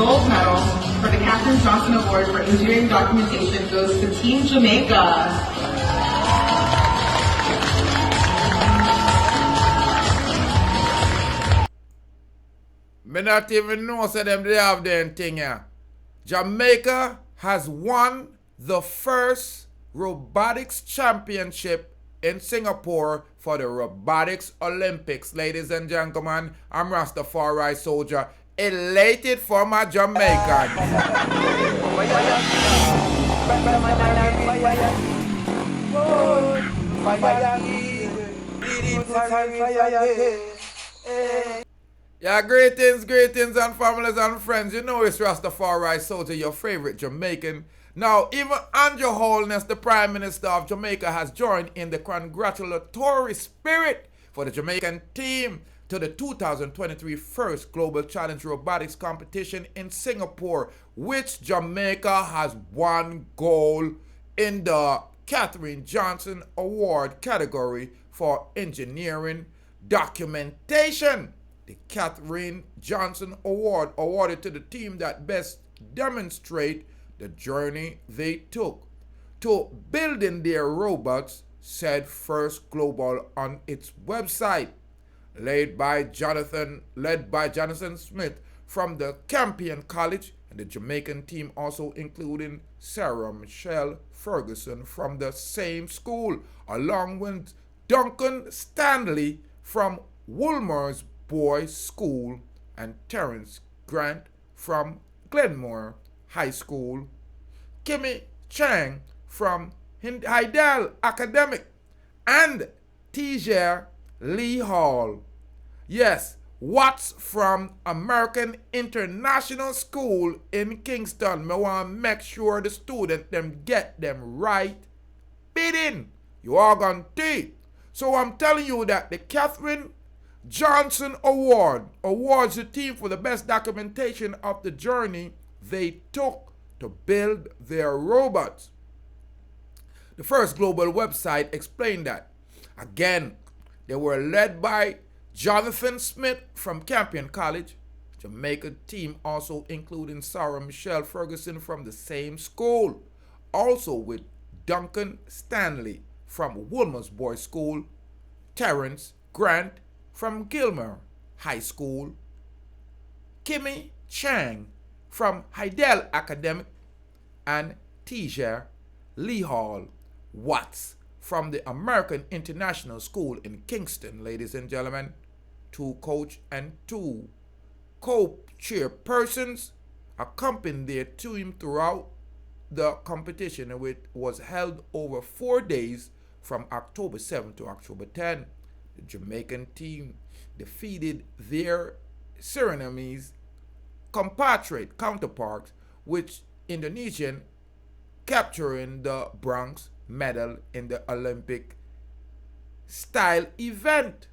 gold medal for the Katherine Johnson Award for Engineering Documentation goes to Team Jamaica. Me not even know say them they have them thing here. Jamaica has won the first robotics championship in Singapore for the Robotics Olympics. Ladies and gentlemen, I'm Rastafari Soldier, elated for my Jamaicans. Yeah, greetings and families and friends. You know it's Rastafari Soldier, your favorite Jamaican. Now, even Andrew Holness, the Prime Minister of Jamaica, has joined in the congratulatory spirit for the Jamaican team to the 2023 First Global Challenge Robotics Competition in Singapore, which Jamaica has won gold in the Katherine Johnson Award category for engineering documentation. The Katherine Johnson Award awarded to the team that best demonstrate the journey they took to building their robots, said First Global on its website. Led by Jonathan Smith from the Campion College, and the Jamaican team also including Sarah Michelle Ferguson from the same school, along with Duncan Stanley from Woolmer's Boys School and Terence Grant from Glenmore High School, Kimmy Chang from Hydel Academic, and Tijer Lee Hall. Yes, Watts from American International School in Kingston. Me want to make sure the students them get them right bidding. You all gonna take. So I'm telling you that the Katherine Johnson Award awards the team for the best documentation of the journey they took to build their robots. The First Global website explained that. Again, they were led by Jonathan Smith from Campion College. Jamaica team also including Sarah Michelle Ferguson from the same school. Also with Duncan Stanley from Woolmer's Boys School, Terence Grant from Gilmer High School, Kimmy Chang from Hydel Academic, and Tijer Lee Hall Watts from the American International School in Kingston. Ladies and gentlemen, 2 coach and 2 co-chairpersons accompanied their team throughout the competition, which was held over 4 days from October 7 to October 10. The Jamaican team defeated their Surinamese compatriot counterparts, which Indonesian, capturing the bronze medal in the Olympic style event.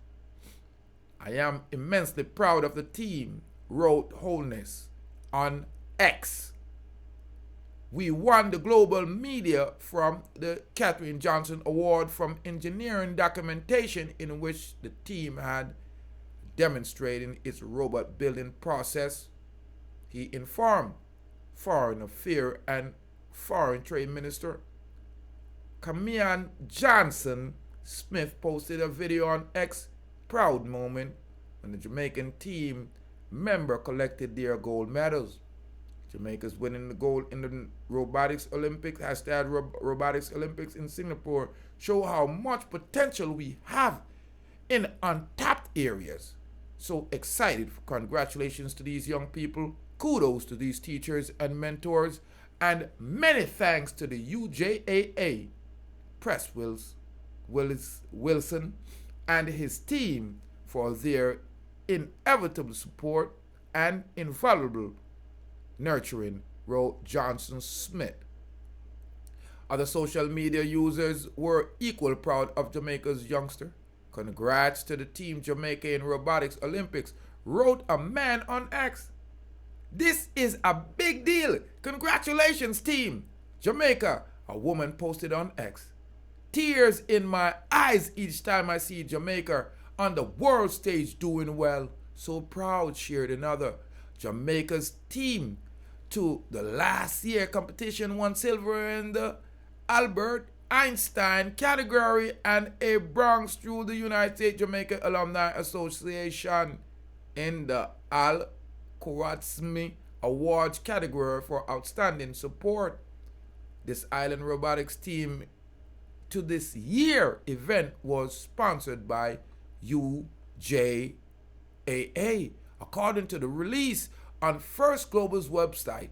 I am immensely proud of the team, wrote Holness on X. We won the global media from the Katherine Johnson Award from engineering documentation, in which the team had demonstrating its robot building process, he informed Foreign Affairs and Foreign Trade Minister. Camian Johnson Smith posted a video on X, proud moment when the Jamaican team member collected their gold medals. Jamaica's winning the gold in the Robotics Olympics, #Robotics Olympics in Singapore, show how much potential we have in untapped areas. So excited. Congratulations to these young people. Kudos to these teachers and mentors. And many thanks to the UJAA, Press Wilson, and his team for their inevitable support and invaluable nurturing, wrote Johnson Smith. Other social media users were equal proud of Jamaica's youngster. Congrats to the team Jamaica in Robotics Olympics, wrote a man on X. This is a big deal. Congratulations, team Jamaica, a woman posted on X. Tears in my eyes each time I see Jamaica on the world stage doing well. So proud, shared another. Jamaica's team to the last year competition, won silver in the Albert Einstein category and a bronze through the United States Jamaica Alumni Association in the Al Kouatsmi Awards category for outstanding support. This Island Robotics team to this year event was sponsored by UJAA. According to the release on First Global's website,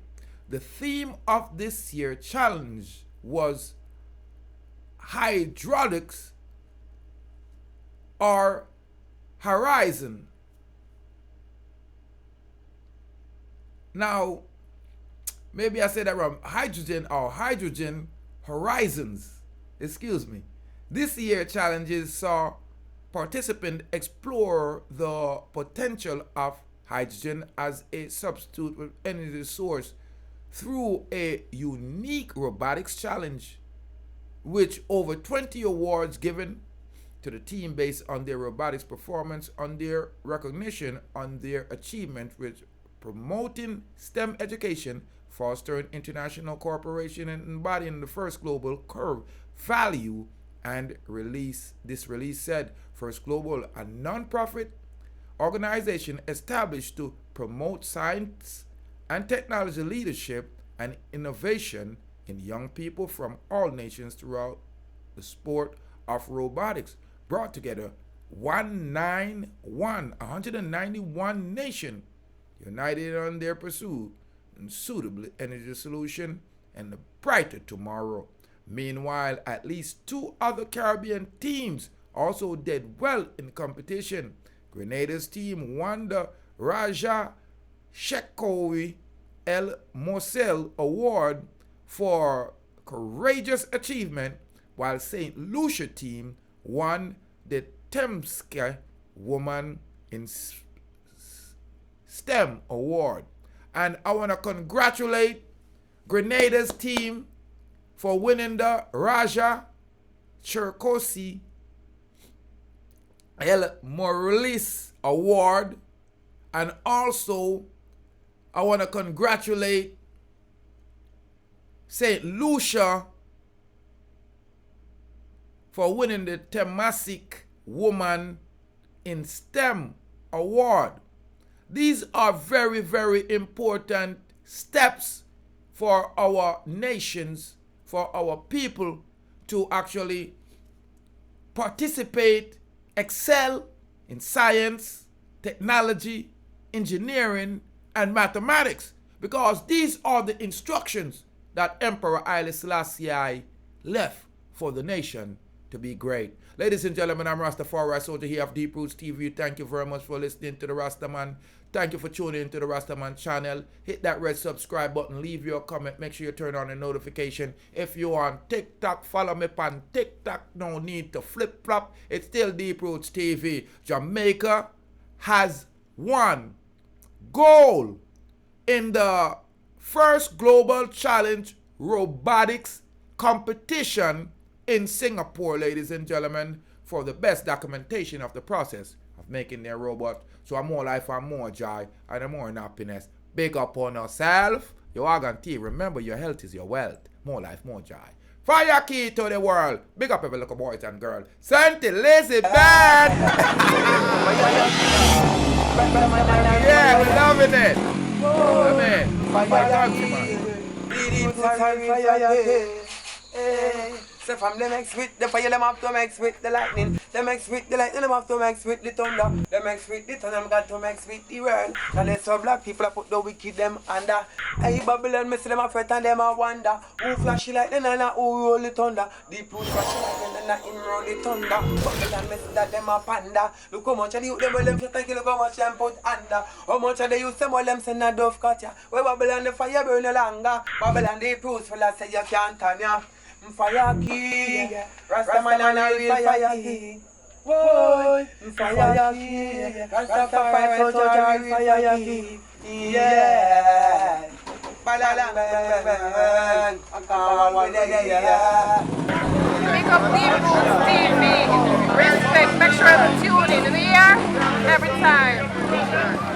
the theme of this year's challenge was hydraulics or horizon. Now, maybe I said that wrong. Hydrogen or hydrogen horizons. Excuse me. This year's challenges saw participants explore the potential of hydrogen as a substitute with energy source through a unique robotics challenge, which over 20 awards given to the team based on their robotics performance, on their recognition, on their achievement with promoting STEM education, fostering international cooperation, and embodying the First Global curve value and release. This release said First Global, a non-profit organization established to promote science and technology leadership and innovation in young people from all nations throughout the sport of robotics, brought together 191 nations united on their pursuit and suitable energy solution and a brighter tomorrow. Meanwhile, at least 2 other Caribbean teams also did well in competition. Grenada's team won the Raja Shekowi El Mosel Award for courageous achievement, while St. Lucia team won the Temske Woman in STEM Award. And I want to congratulate Grenada's team for winning the Raja Cherkosi El Morales Award. And also, I want to congratulate St. Lucia for winning the Temasek Woman in STEM Award. These are very, very important steps for our nations, for our people to actually participate, excel in science, technology, engineering, and mathematics, because these are the instructions that Emperor Haile Selassie left for the nation to be great. Ladies and gentlemen, I'm Rastafari Soldier here of Deep Roots TV. Thank you very much for listening to the Rastaman. Thank you for tuning into the Rastaman channel. Hit that red subscribe button, leave your comment, make sure you turn on the notification. If you're on TikTok, follow me on TikTok. No need to flip-flop. It's still Deep Roots TV. Jamaica has won gold in the First Global Challenge Robotics competition in Singapore, ladies and gentlemen, for the best documentation of the process of making their robot. So I'm more life and more joy and more happiness. Big up on yourself. Your organ tea. Remember, your health is your wealth. More life, more joy. Fire key to the world. Big up every little boys and girls. Santi Lazy Band. Yeah, we're loving it. Amen. So from them mix with the fire, them have to mix with the lightning. Them mix with the lightning, them have to mix with the thunder. Them mix with the thunder, them got to mix with the world. And there's some black people that put the wicked them under. Hey Babylon, me see them a fret and them a wonder. Who flashy like them and who roll the thunder. Deep root flashy like them and him roll the thunder. Babylon, me see that them a panda. Look how much of the youth them well them fret and look how much them put under. How much of the youth them well them send a dove cut ya. Where Babylon the fire burn no longer. Babylon the proofs for that say you can't turn ya. Fire key, Rastaman and a real fire key. Whoa, fire key, Rastafari Soldier, fire key. Yeah, balalang, Pick up Deep Roots TV. Respect, make sure to tune in. You hear? Every time.